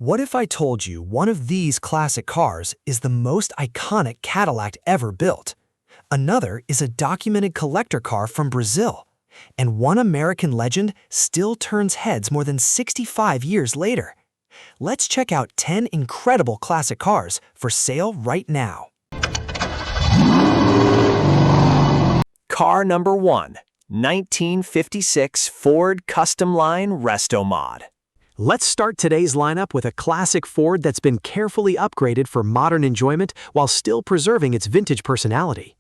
What if I told you one of these classic cars is the most iconic Cadillac ever built? Another is a documented collector car from Brazil. And one American legend still turns heads more than 65 years later. Let's check out 10 incredible classic cars for sale right now. Car number 1, 1956 Ford Custom Line Resto Mod. Let's start today's lineup with a classic Ford that's been carefully upgraded for modern enjoyment while still preserving its vintage personality.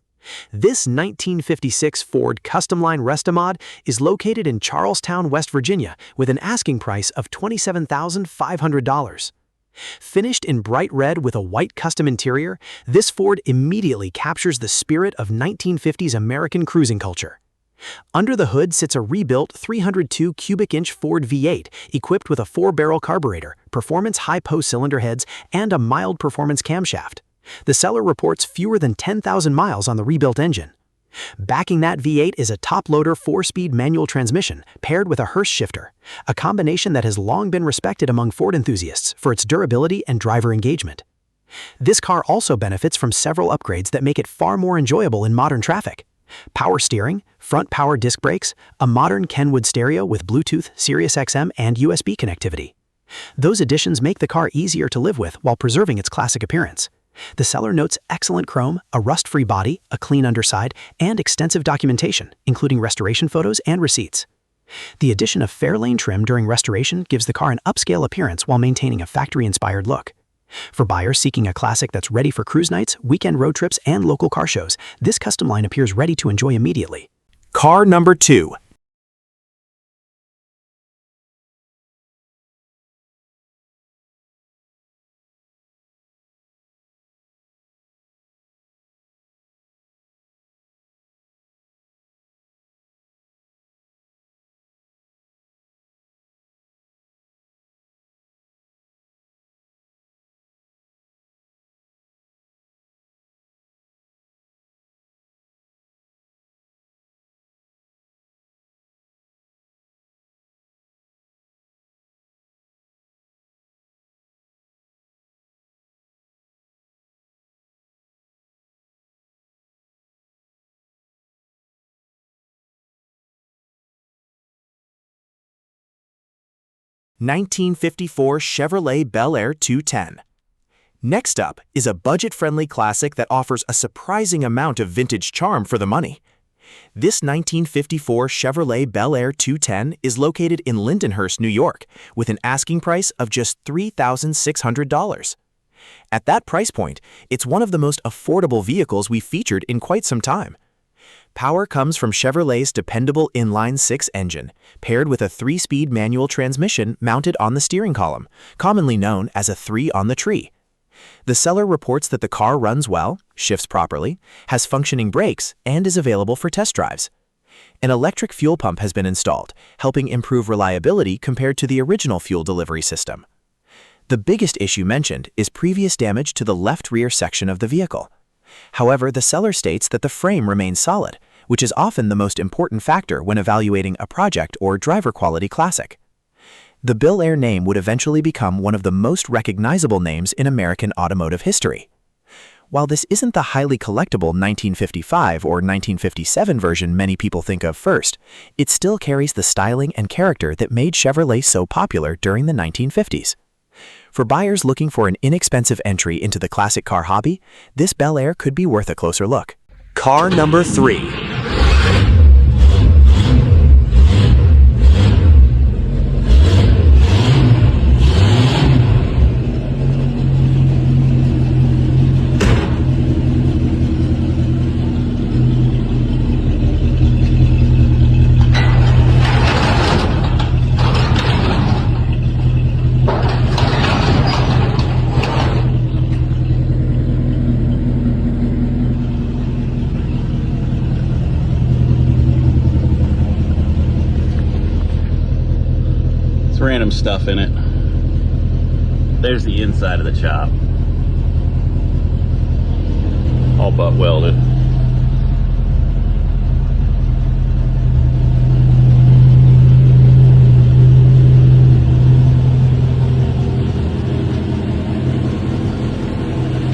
This 1956 Ford Custom Line Resto Mod is located in Charlestown, West Virginia, with an asking price of $27,500. Finished in bright red with a white custom interior, this Ford immediately captures the spirit of 1950s American cruising culture. Under the hood sits a rebuilt 302 cubic-inch Ford V8 equipped with a 4-barrel carburetor, performance high-post cylinder heads, and a mild performance camshaft. The seller reports fewer than 10,000 miles on the rebuilt engine. Backing that V8 is a top-loader 4-speed manual transmission paired with a Hurst shifter, a combination that has long been respected among Ford enthusiasts for its durability and driver engagement. This car also benefits from several upgrades that make it far more enjoyable in modern traffic. Power steering, front power disc brakes, a modern Kenwood stereo with Bluetooth, Sirius XM, and USB connectivity. Those additions make the car easier to live with while preserving its classic appearance. The seller notes excellent chrome, a rust-free body, a clean underside, and extensive documentation, including restoration photos and receipts. The addition of Fairlane trim during restoration gives the car an upscale appearance while maintaining a factory-inspired look. For buyers seeking a classic that's ready for cruise nights, weekend road trips, and local car shows, this custom line appears ready to enjoy immediately. Car number 2. '54 Chevrolet Bel Air 210. Next up is a budget-friendly classic that offers a surprising amount of vintage charm for the money. This 1954 Chevrolet Bel Air 210 is located in Lindenhurst, New York, with an asking price of just $3,600. At that price point, it's one of the most affordable vehicles we've featured in quite some time. Power comes from Chevrolet's dependable inline-6 engine, paired with a 3-speed manual transmission mounted on the steering column, commonly known as a 3-on-the-tree. The seller reports that the car runs well, shifts properly, has functioning brakes, and is available for test drives. An electric fuel pump has been installed, helping improve reliability compared to the original fuel delivery system. The biggest issue mentioned is previous damage to the left rear section of the vehicle. However, the seller states that the frame remains solid, which is often the most important factor when evaluating a project or driver quality classic. The Bel Air name would eventually become one of the most recognizable names in American automotive history. While this isn't the highly collectible 1955 or 1957 version many people think of first, it still carries the styling and character that made Chevrolet so popular during the 1950s. For buyers looking for an inexpensive entry into the classic car hobby, this Bel Air could be worth a closer look. Car number 3. Random stuff in it. There's the inside of the chop, all butt welded.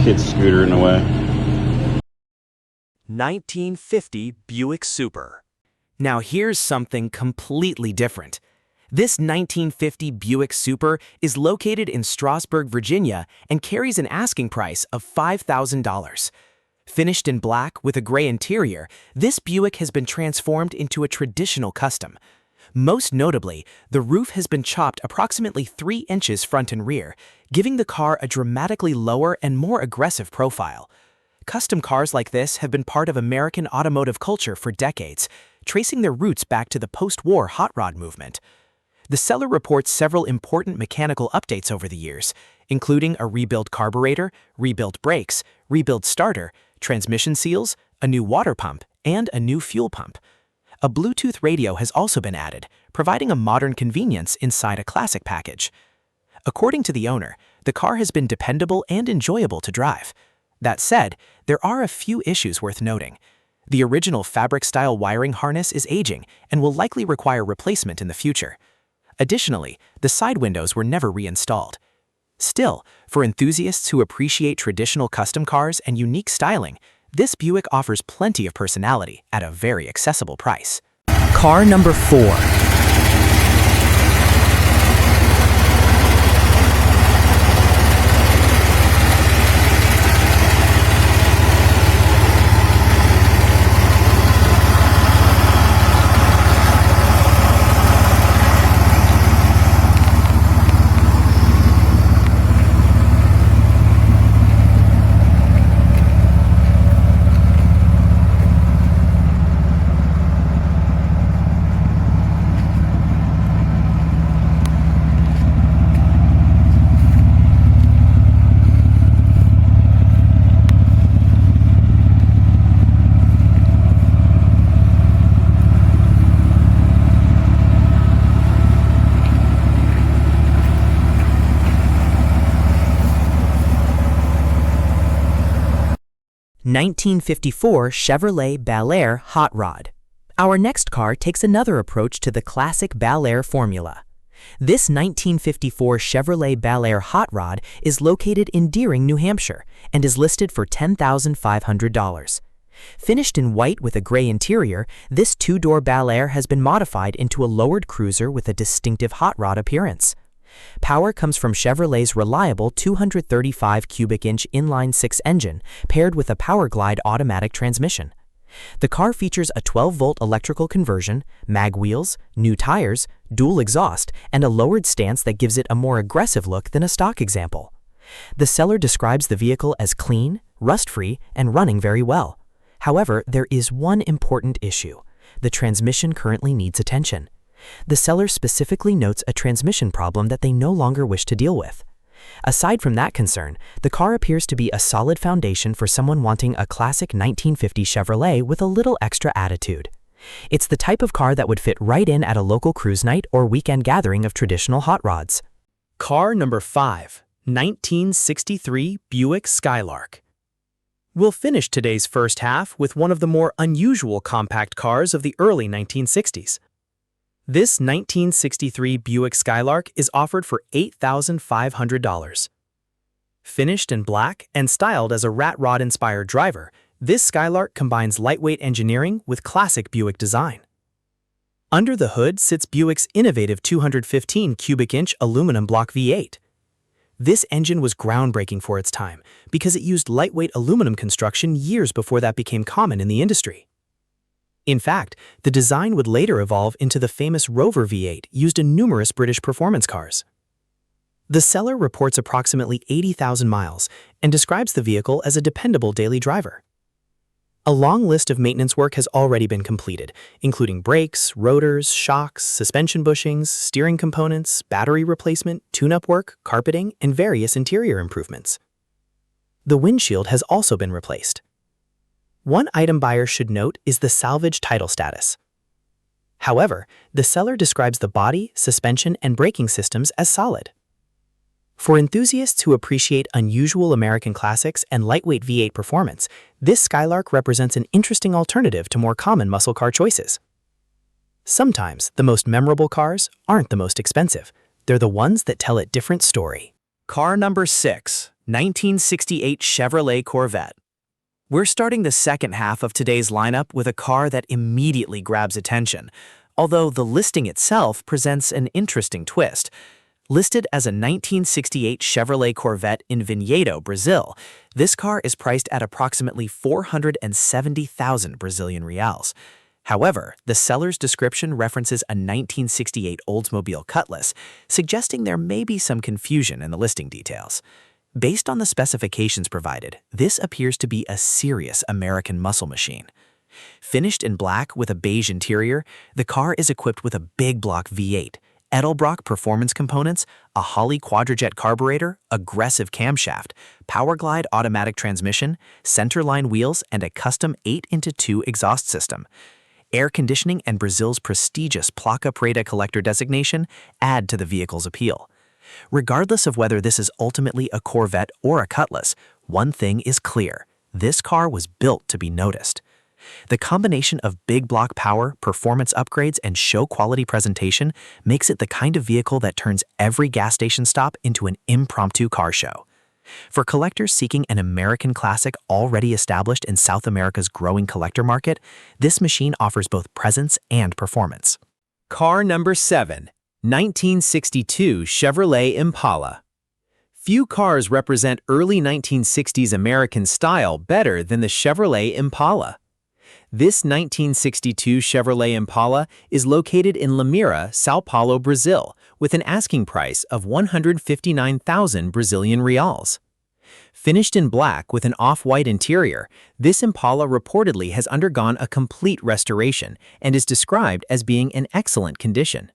kid's scooter in the way. 1950 Buick Super. Now here's something completely different. This 1950 Buick Super is located in Strasburg, Virginia, and carries an asking price of $5,000. Finished in black with a gray interior, this Buick has been transformed into a traditional custom. Most notably, the roof has been chopped approximately 3 inches front and rear, giving the car a dramatically lower and more aggressive profile. Custom cars like this have been part of American automotive culture for decades, tracing their roots back to the post-war hot rod movement. The seller reports several important mechanical updates over the years, including a rebuilt carburetor, rebuilt brakes, rebuilt starter, transmission seals, a new water pump, and a new fuel pump. A Bluetooth radio has also been added, providing a modern convenience inside a classic package. According to the owner, the car has been dependable and enjoyable to drive. That said, there are a few issues worth noting. The original fabric-style wiring harness is aging and will likely require replacement in the future. Additionally, the side windows were never reinstalled. Still, for enthusiasts who appreciate traditional custom cars and unique styling, this Buick offers plenty of personality at a very accessible price. Car number 4. (1954) Chevrolet Bel Air Hot Rod. Our next car takes another approach to the classic Bel Air formula. This 1954 Chevrolet Bel Air Hot Rod is located in Deering, New Hampshire, and is listed for $10,500. Finished in white with a gray interior, this 2-door Bel Air has been modified into a lowered cruiser with a distinctive hot rod appearance. Power comes from Chevrolet's reliable 235 cubic inch inline-6 engine paired with a PowerGlide automatic transmission. The car features a 12-volt electrical conversion, mag wheels, new tires, dual exhaust, and a lowered stance that gives it a more aggressive look than a stock example. The seller describes the vehicle as clean, rust-free, and running very well. However, there is one important issue. The transmission currently needs attention. The seller specifically notes a transmission problem that they no longer wish to deal with. Aside from that concern, the car appears to be a solid foundation for someone wanting a classic 1950 Chevrolet with a little extra attitude. It's the type of car that would fit right in at a local cruise night or weekend gathering of traditional hot rods. Car number 5, 1963 Buick Skylark. We'll finish today's first half with one of the more unusual compact cars of the early 1960s. This 1963 Buick Skylark is offered for $8,500. Finished in black and styled as a rat rod-inspired driver, this Skylark combines lightweight engineering with classic Buick design. Under the hood sits Buick's innovative 215 cubic inch aluminum block V8. This engine was groundbreaking for its time because it used lightweight aluminum construction years before that became common in the industry. In fact, the design would later evolve into the famous Rover V8 used in numerous British performance cars. The seller reports approximately 80,000 miles and describes the vehicle as a dependable daily driver. A long list of maintenance work has already been completed, including brakes, rotors, shocks, suspension bushings, steering components, battery replacement, tune-up work, carpeting, and various interior improvements. The windshield has also been replaced. One item buyers should note is the salvage title status. However, the seller describes the body, suspension, and braking systems as solid. For enthusiasts who appreciate unusual American classics and lightweight V8 performance, this Skylark represents an interesting alternative to more common muscle car choices. Sometimes, the most memorable cars aren't the most expensive. They're the ones that tell a different story. Car number 6, 1968 Chevrolet Corvette. We're starting the second half of today's lineup with a car that immediately grabs attention, although the listing itself presents an interesting twist. Listed as a 1968 Chevrolet Corvette in Vinhedo, Brazil, this car is priced at approximately 470,000 Brazilian reals. However, the seller's description references a 1968 Oldsmobile Cutlass, suggesting there may be some confusion in the listing details. Based on the specifications provided, this appears to be a serious American muscle machine. Finished in black with a beige interior, the car is equipped with a big block V8, Edelbrock performance components, a Holley quadrajet carburetor, aggressive camshaft, Powerglide automatic transmission, centerline wheels, and a custom 8x2 exhaust system. Air conditioning and Brazil's prestigious Placa Preta collector designation add to the vehicle's appeal. Regardless of whether this is ultimately a Corvette or a Cutlass, one thing is clear: this car was built to be noticed. The combination of big block power, performance upgrades, and show-quality presentation makes it the kind of vehicle that turns every gas station stop into an impromptu car show. For collectors seeking an American classic already established in South America's growing collector market, this machine offers both presence and performance. Car number 7. 1962 Chevrolet Impala. Few cars represent early 1960s American style better than the Chevrolet Impala. This 1962 Chevrolet Impala is located in Limeira, São Paulo, Brazil, with an asking price of 159,000 Brazilian reals. Finished in black with an off-white interior, this Impala reportedly has undergone a complete restoration and is described as being in excellent condition.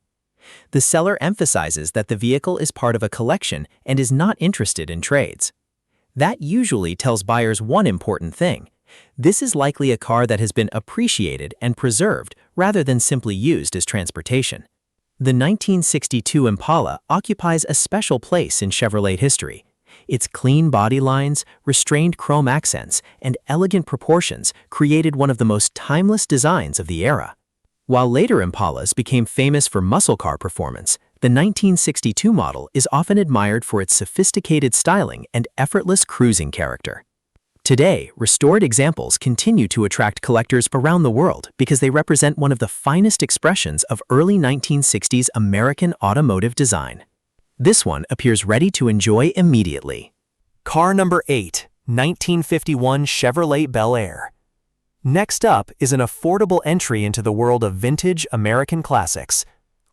The seller emphasizes that the vehicle is part of a collection and is not interested in trades. That usually tells buyers one important thing: this is likely a car that has been appreciated and preserved rather than simply used as transportation. The 1962 Impala occupies a special place in Chevrolet history. Its clean body lines, restrained chrome accents, and elegant proportions created one of the most timeless designs of the era. While later Impalas became famous for muscle car performance, the 1962 model is often admired for its sophisticated styling and effortless cruising character. Today, restored examples continue to attract collectors around the world because they represent one of the finest expressions of early 1960s American automotive design. This one appears ready to enjoy immediately. Car number 8, 1951 Chevrolet Bel Air. Next up is an affordable entry into the world of vintage American classics.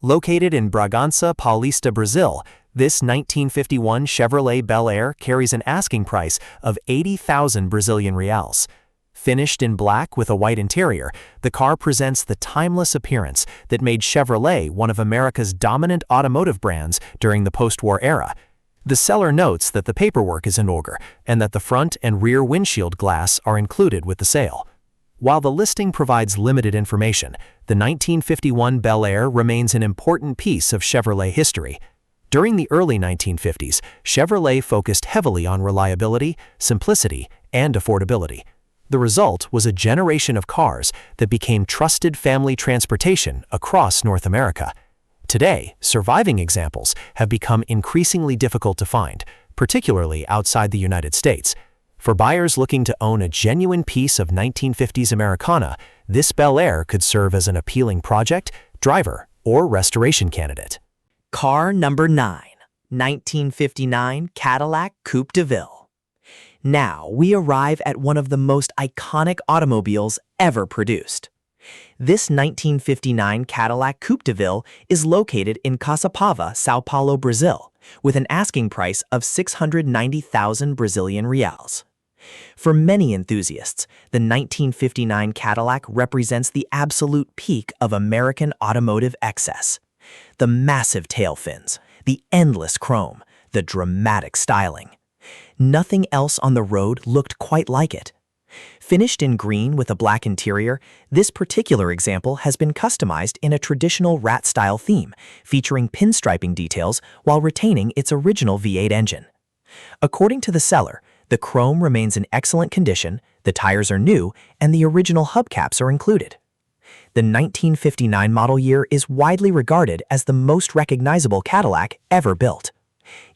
Located in Bragança Paulista, Brazil, this 1951 Chevrolet Bel Air carries an asking price of 80,000 Brazilian reals. Finished in black with a white interior, the car presents the timeless appearance that made Chevrolet one of America's dominant automotive brands during the post-war era. The seller notes that the paperwork is in order and that the front and rear windshield glass are included with the sale. While the listing provides limited information, the 1951 Bel Air remains an important piece of Chevrolet history. During the early 1950s, Chevrolet focused heavily on reliability, simplicity, and affordability. The result was a generation of cars that became trusted family transportation across North America. Today, surviving examples have become increasingly difficult to find, particularly outside the United States. For buyers looking to own a genuine piece of 1950s Americana, this Bel Air could serve as an appealing project, driver, or restoration candidate. Car number 9, 1959 Cadillac Coupe DeVille. Now we arrive at one of the most iconic automobiles ever produced. This 1959 Cadillac Coupe DeVille is located in Caçapava, São Paulo, Brazil, with an asking price of 690,000 Brazilian reals. For many enthusiasts, the 1959 Cadillac represents the absolute peak of American automotive excess. The massive tail fins, the endless chrome, the dramatic styling. Nothing else on the road looked quite like it. Finished in green with a black interior, this particular example has been customized in a traditional rat-style theme, featuring pinstriping details while retaining its original V8 engine. According to the seller, the chrome remains in excellent condition, the tires are new, and the original hubcaps are included. The 1959 model year is widely regarded as the most recognizable Cadillac ever built.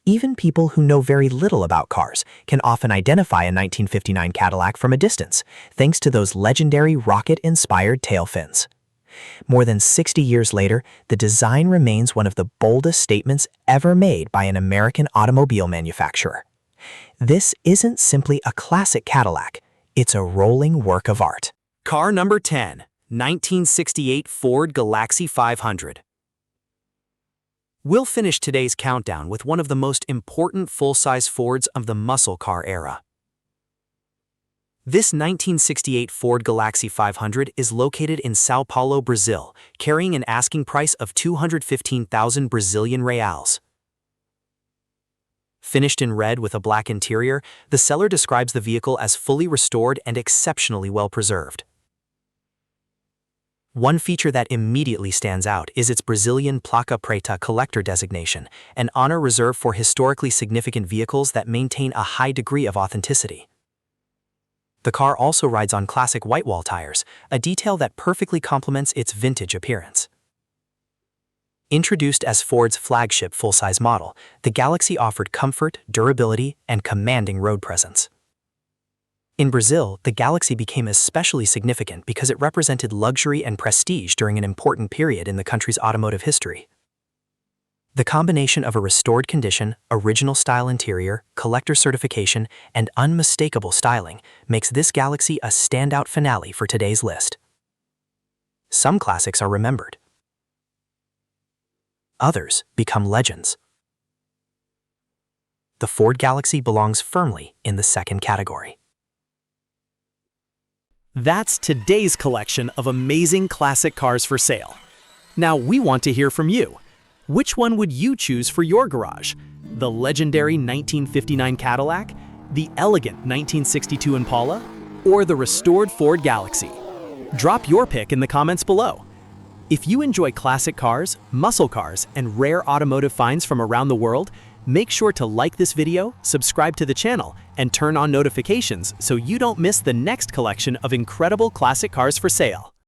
Even people who know very little about cars can often identify a 1959 Cadillac from a distance, thanks to those legendary rocket-inspired tail fins. More than 60 years later, the design remains one of the boldest statements ever made by an American automobile manufacturer. This isn't simply a classic Cadillac, it's a rolling work of art. Car number 10, 1968 Ford Galaxie 500. We'll finish today's countdown with one of the most important full-size Fords of the muscle car era. This 1968 Ford Galaxie 500 is located in São Paulo, Brazil, carrying an asking price of 215,000 Brazilian reals. Finished in red with a black interior, the seller describes the vehicle as fully restored and exceptionally well preserved. One feature that immediately stands out is its Brazilian Placa Preta collector designation, an honor reserved for historically significant vehicles that maintain a high degree of authenticity. The car also rides on classic whitewall tires, a detail that perfectly complements its vintage appearance. Introduced as Ford's flagship full-size model, the Galaxie offered comfort, durability, and commanding road presence. In Brazil, the Galaxie became especially significant because it represented luxury and prestige during an important period in the country's automotive history. The combination of a restored condition, original-style interior, collector certification, and unmistakable styling makes this Galaxie a standout finale for today's list. Some classics are remembered. Others become legends. The Ford Galaxie belongs firmly in the second category. That's today's collection of amazing classic cars for sale. Now we want to hear from you. Which one would you choose for your garage? The legendary 1959 Cadillac, the elegant 1962 Impala, or the restored Ford Galaxie? Drop your pick in the comments below. If you enjoy classic cars, muscle cars, and rare automotive finds from around the world, make sure to like this video, subscribe to the channel, and turn on notifications so you don't miss the next collection of incredible classic cars for sale.